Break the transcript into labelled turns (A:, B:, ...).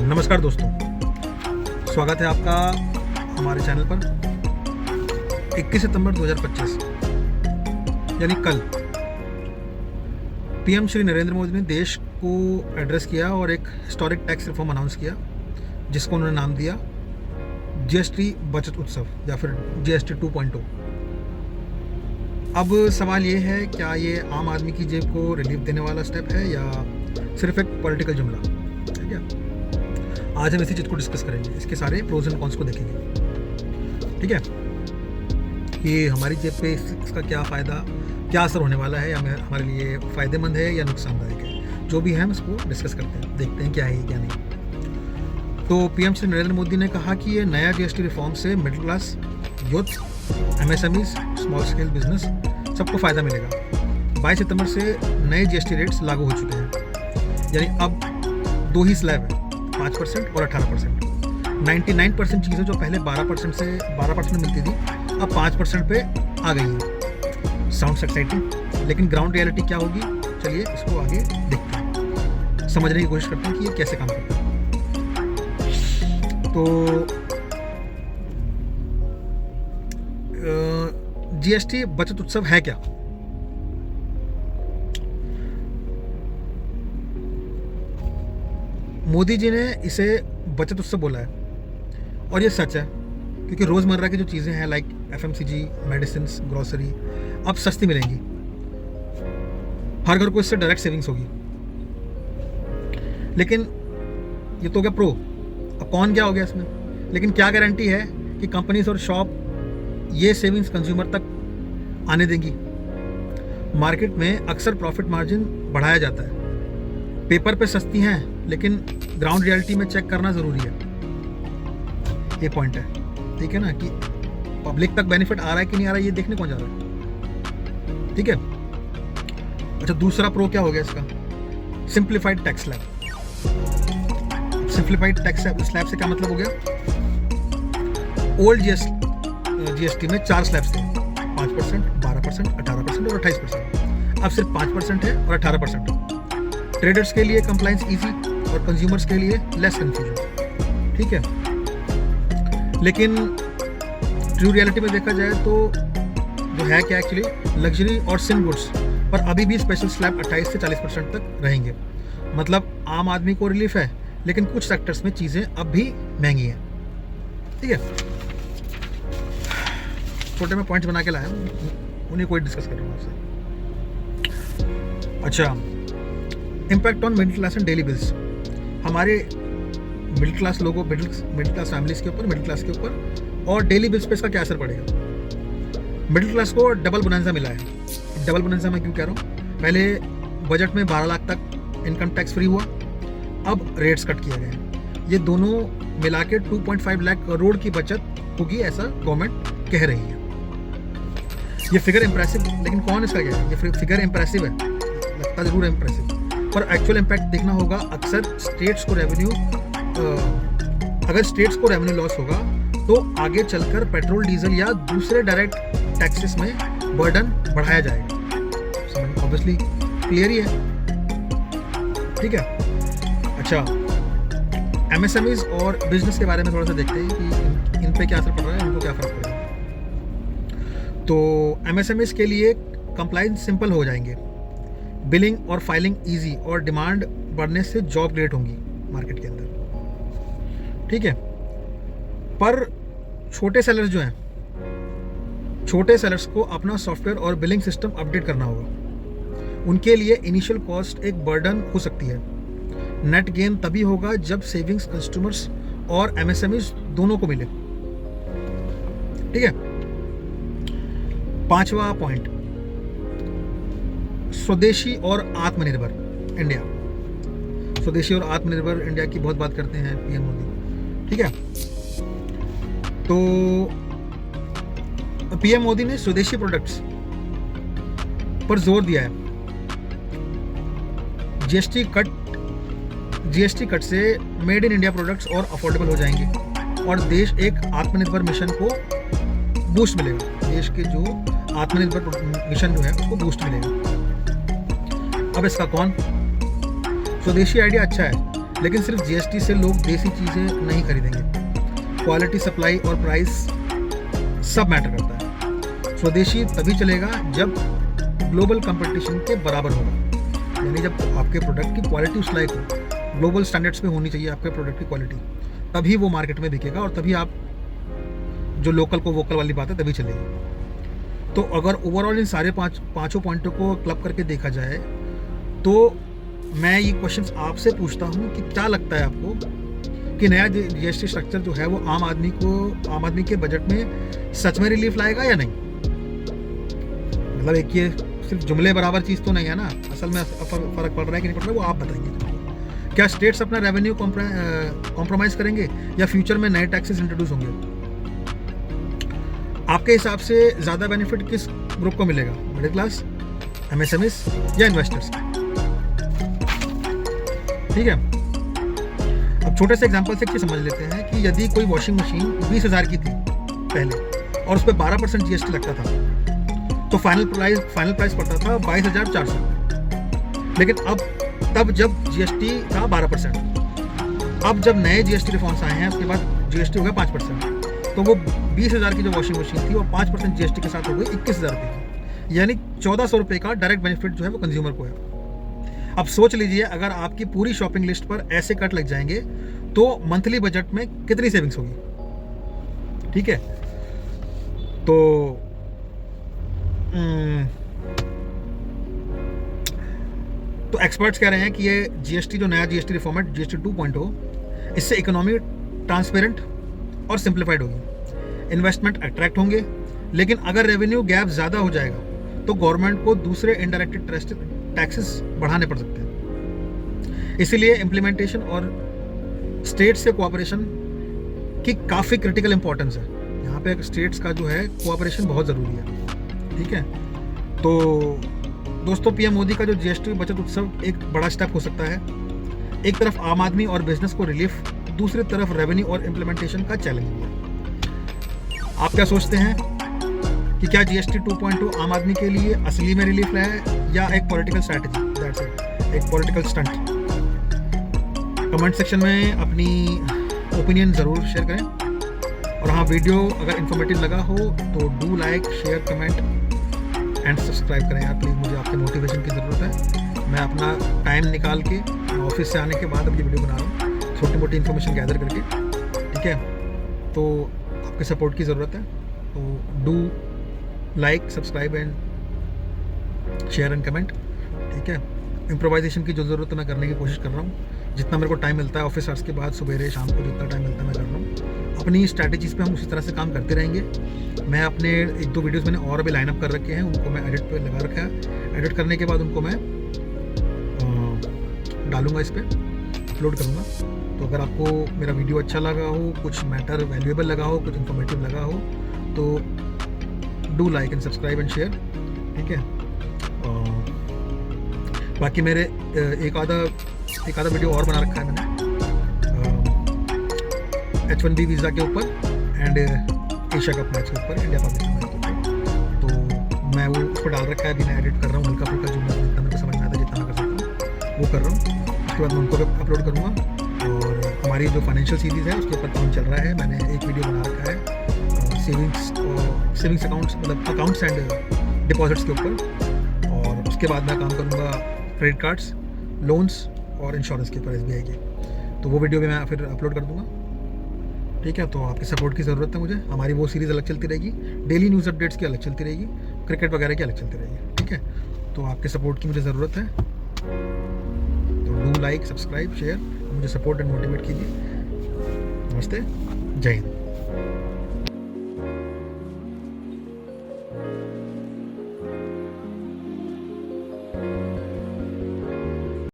A: नमस्कार दोस्तों, स्वागत है आपका हमारे चैनल पर। 21 सितंबर 2025 यानी कल पीएम श्री नरेंद्र मोदी ने देश को एड्रेस किया और एक हिस्टोरिक टैक्स रिफॉर्म अनाउंस किया, जिसको उन्होंने नाम दिया जीएसटी बचत उत्सव या फिर जीएसटी 2.0। अब सवाल ये है, क्या ये आम आदमी की जेब को रिलीफ देने वाला स्टेप है या सिर्फ एक पॉलिटिकल जुमला है क्या? आज हम इसी चीज़ को डिस्कस करेंगे, इसके सारे प्रोज एंड कॉन्स को देखेंगे। ठीक है, कि हमारी जेब पे इसका क्या फ़ायदा, क्या असर होने वाला है, या हमारे लिए फ़ायदेमंद है या नुकसानदायक है। जो भी है हम इसको डिस्कस करते हैं, देखते हैं क्या है क्या नहीं। तो पीएम श्री नरेंद्र मोदी ने कहा कि ये नया जीएसटी रिफॉर्म से middle class, youth, MSMEs, small scale business सबको फ़ायदा मिलेगा। 22 सितंबर से नए जीएसटी रेट्स लागू हो चुके हैं, यानी अब दो ही स्लैब है, 5% और 18%। 99% चीज़ें जो पहले 12% में मिलती थी, अब 5% पे आ गई हैं। साउंड्स एक्साइटिंग, लेकिन ग्राउंड रियलिटी क्या होगी, चलिए इसको आगे देखते हैं, समझने की कोशिश करते हैं कि ये कैसे काम करता है। तो जीएसटी बचत उत्सव है क्या? मोदी जी ने इसे बचत उत्सव बोला है, और ये सच है, क्योंकि रोज़मर्रा की जो चीज़ें हैं लाइक एफएमसीजी, मेडिसिन, ग्रोसरी अब सस्ती मिलेंगी। हर घर को इससे डायरेक्ट सेविंग्स होगी। लेकिन ये तो क्या प्रो, अब कौन क्या हो गया इसमें? लेकिन क्या गारंटी है कि कंपनीज और शॉप ये सेविंग्स कंज्यूमर तक आने देंगी? मार्केट में अक्सर प्रॉफिट मार्जिन बढ़ाया जाता है। पेपर पे सस्ती हैं, लेकिन ग्राउंड रियलिटी में चेक करना ज़रूरी है। ये पॉइंट है, ठीक है ना, कि पब्लिक तक बेनिफिट आ रहा है कि नहीं आ रहा है, ये देखने कौन जा रहा है। ठीक है। अच्छा, दूसरा प्रो क्या हो गया इसका? Simplified tax slab. Simplified tax slab से क्या मतलब हो गया? ओल्ड जीएसटी में 4 स्लैब्स थे, 5%, 12%, 18% और 28%। अब सिर्फ 5% है और 18%। ट्रेडर्स के लिए कंप्लायंस इजी और कंज्यूमर्स के लिए लेस कंफ्यूजन। ठीक है। लेकिन ट्रू रियलिटी में देखा जाए तो जो है क्या, एक्चुअली लग्जरी और सिम गुड्स पर अभी भी स्पेशल स्लैब 28 से 40% तक रहेंगे। मतलब आम आदमी को रिलीफ है, लेकिन कुछ सेक्टर्स में चीज़ें अब भी महंगी हैं। ठीक है, छोटे में पॉइंट्स बना के लाया, उन्हें कोई डिस्कस कर रहा हूँ आपसे। अच्छा, impact on middle class and daily bills. हमारे मिडिल क्लास लोगों, मिडिल क्लास फैमिलीज के ऊपर, मिडिल क्लास के ऊपर और डेली बिल्स पे इसका क्या असर पड़ेगा? मिडिल क्लास को डबल बोनंजा मिला है। डबल बोनंजा मैं क्यों कह रहा हूँ? पहले बजट में 12 लाख तक इनकम टैक्स फ्री हुआ, अब रेट्स कट किया गया है। ये दोनों मिला के 2.5 लाख करोड़ की बचत होगी, ऐसा गवर्नमेंट कह रही है। ये फिगर इम्प्रेसिव, लेकिन कौन इसका क्या है? ये फिगर इम्प्रेसिव है, लगता जरूर है इम्प्रेसिव, पर एक्चुअल इम्पैक्ट देखना होगा। अक्सर स्टेट्स को रेवेन्यू, अगर स्टेट्स को रेवेन्यू लॉस होगा तो आगे चलकर पेट्रोल, डीजल या दूसरे डायरेक्ट टैक्सेस में बर्डन बढ़ाया जाएगा। ऑब्वियसली क्लियर ही है। ठीक है। अच्छा, एमएसएमईज और बिजनेस के बारे में थोड़ा सा देखते हैं कि इन पे क्या असर पड़ रहा है, इनको क्या फर्क पड़ रहा है। तो एमएसएमईज के लिए कंप्लायंस सिंपल हो जाएंगे, बिलिंग और फाइलिंग इजी, और डिमांड बढ़ने से जॉब क्रिएट होंगी मार्केट के अंदर। ठीक है। पर छोटे सेलर्स जो हैं, छोटे सेलर्स को अपना सॉफ्टवेयर और बिलिंग सिस्टम अपडेट करना होगा। उनके लिए इनिशियल कॉस्ट एक बर्डन हो सकती है। नेट गेन तभी होगा जब सेविंग्स कस्टमर्स और एमएसएमईज दोनों को मिले। ठीक है। 5वां पॉइंट, स्वदेशी और आत्मनिर्भर इंडिया। स्वदेशी और आत्मनिर्भर इंडिया की बहुत बात करते हैं पीएम मोदी। ठीक है। तो पीएम मोदी ने स्वदेशी प्रोडक्ट्स पर जोर दिया है। जीएसटी कट से मेड इन इंडिया प्रोडक्ट्स और अफोर्डेबल हो जाएंगे, और देश एक आत्मनिर्भर मिशन को बूस्ट मिलेगा। देश के जो आत्मनिर्भर मिशन जो है उसको बूस्ट मिलेगा। अब इसका कौन? स्वदेशी आइडिया अच्छा है, लेकिन सिर्फ जीएसटी से लोग देसी चीज़ें नहीं खरीदेंगे, क्वालिटी, सप्लाई और प्राइस सब मैटर करता है। स्वदेशी तभी चलेगा जब ग्लोबल कंपटीशन के बराबर होगा, यानी जब आपके प्रोडक्ट की क्वालिटी उस लायक हो, ग्लोबल स्टैंडर्ड्स पे होनी चाहिए आपके प्रोडक्ट की क्वालिटी, तभी वो मार्केट में बिकेगा और तभी आप जो लोकल को वोकल वाली बात है तभी चलेगी। तो अगर ओवरऑल इन सारे पाँचों पॉइंटों को क्लब करके देखा जाए तो मैं ये क्वेश्चंस आपसे पूछता हूँ कि क्या लगता है आपको कि नया जीएसटी स्ट्रक्चर जो है वो आम आदमी के बजट में सच में रिलीफ लाएगा या नहीं? मतलब एक ये सिर्फ जुमले बराबर चीज़ तो नहीं है ना, असल में फ़र्क पड़ रहा है कि नहीं पड़ रहा है वो आप बताएंगे। क्या स्टेट्स अपना रेवेन्यू कॉम्प्रोमाइज़ करेंगे या फ्यूचर में नए टैक्सेस इंट्रोड्यूस होंगे? आपके हिसाब से ज़्यादा बेनिफिट किस ग्रुप को मिलेगा, मिडिल क्लास, एमएसएमईज या इन्वेस्टर्स? ठीक है, अब छोटे से एग्जांपल से एक चीज़ समझ लेते हैं कि यदि कोई वॉशिंग मशीन 20,000 की थी पहले और उस पर 12% जीएसटी लगता था तो फाइनल प्राइस पड़ता था 22,400। लेकिन तब जब जीएसटी था 12%, अब जब नए जीएसटी रिफॉर्म्स आए हैं उसके बाद जीएसटी हो गया 5%, तो वो 20,000 की जो वॉशिंग मशीन थी वो 5% जीएसटी के साथ हो गई 21,000 रुपये की, यानी 1,400 रुपये का डायरेक्ट बेनिफिट जो है वो कंज्यूमर को है। अब सोच लीजिए अगर आपकी पूरी शॉपिंग लिस्ट पर ऐसे कट लग जाएंगे तो मंथली बजट में कितनी सेविंग्स होगी? ठीक है, तो एक्सपर्ट्स कह रहे हैं कि ये जीएसटी जो नया जीएसटी रिफॉर्म है जीएसटी 2.0, इससे इकोनॉमी ट्रांसपेरेंट और सिंप्लीफाइड होगी, इन्वेस्टमेंट अट्रैक्ट होंगे, लेकिन अगर रेवेन्यू गैप ज़्यादा हो जाएगा तो गवर्नमेंट को दूसरे इनडायरेक्ट टैक्सेस बढ़ाने पड़ सकते हैं। इसीलिए इम्प्लीमेंटेशन और स्टेट से कोऑपरेशन की काफ़ी क्रिटिकल इंपॉर्टेंस है। यहाँ पे स्टेट्स का जो है कोऑपरेशन बहुत ज़रूरी है। ठीक है, तो दोस्तों पीएम मोदी का जो जीएसटी बचत उत्सव एक बड़ा स्टेप हो सकता है। एक तरफ आम आदमी और बिजनेस को रिलीफ, दूसरी तरफ रेवेन्यू और इम्प्लीमेंटेशन का चैलेंज है। आप क्या सोचते हैं कि क्या जीएसटी 2.0 आम आदमी के लिए असली में रिलीफ लाए या एक पॉलिटिकल स्ट्रैटेजी, दैट्स इट, एक पॉलिटिकल स्टंट? कमेंट सेक्शन में अपनी ओपिनियन ज़रूर शेयर करें और हाँ, वीडियो अगर इन्फॉर्मेटिव लगा हो तो do like, share, comment and subscribe करें यार प्लीज़, मुझे आपके मोटिवेशन की ज़रूरत है। मैं अपना टाइम निकाल के ऑफिस से आने के बाद अब ये वीडियो बना रहा हूँ, छोटी मोटी इन्फॉर्मेशन गैदर करके। ठीक है, तो आपके सपोर्ट की ज़रूरत है, तो do like, subscribe and share and comment. ठीक है, इम्प्रोवाइजेशन की जो ज़रूरत है मैं करने की कोशिश कर रहा हूँ, जितना मेरे को टाइम मिलता है ऑफिस आवर्स के बाद, सुबह शाम को जितना टाइम मिलता है मैं कर रहा हूँ। अपनी स्ट्रैटेजीज़ पे हम उसी तरह से काम करते रहेंगे। मैं अपने 1-2 वीडियोस मैंने और अभी लाइन अप कर रखे हैं, उनको मैं एडिट पे लगा रखा है, एडिट करने के बाद उनको मैं डालूँगा, इस पर अपलोड करूँगा। तो अगर आपको मेरा वीडियो अच्छा लगा हो, कुछ मैटर वैल्यूएबल लगा हो, कुछ इन्फॉर्मेटिव लगा हो तो do like and subscribe and share. ठीक है, बाकी मेरे एक आधा वीडियो और बना रखा है मैंने H1B वीज़ा के ऊपर एंड एशिया कप मैच के ऊपर, इंडिया पाकिस्तान मैच के ऊपर, तो मैं वो उस पर डाल रखा है। अभी मैं एडिट कर रहा हूँ, हल्का फुल्का जो जितना मेरे को समझ में आता है, जितना मैं कर सकता हूँ वो कर रहा हूँ। उसके बाद मैं उनको भी अपलोड करूँगा। और हमारी जो फाइनेंशियल सीरीज़ है उसके ऊपर काम चल रहा है, मैंने एक वीडियो बना रखा है सेविंग्स अकाउंट्स, मतलब अकाउंट्स एंड डिपॉजिट्स के ऊपर। और उसके बाद मैं काम करूँगा क्रेडिट कार्ड्स, लोन्स और इंश्योरेंस के ऊपर, SBI के। तो वो वीडियो भी मैं फिर अपलोड कर दूँगा। ठीक है, तो आपके सपोर्ट की ज़रूरत है मुझे। हमारी वो सीरीज़ अलग चलती रहेगी, डेली न्यूज़ अपडेट्स की अलग चलती रहेगी, क्रिकेट वगैरह की अलग चलती रहेगी। ठीक है, तो आपके सपोर्ट की मुझे ज़रूरत है, तो डू लाइक, सब्सक्राइब, शेयर, मुझे सपोर्ट एंड मोटिवेट कीजिए। नमस्ते, जय हिंद।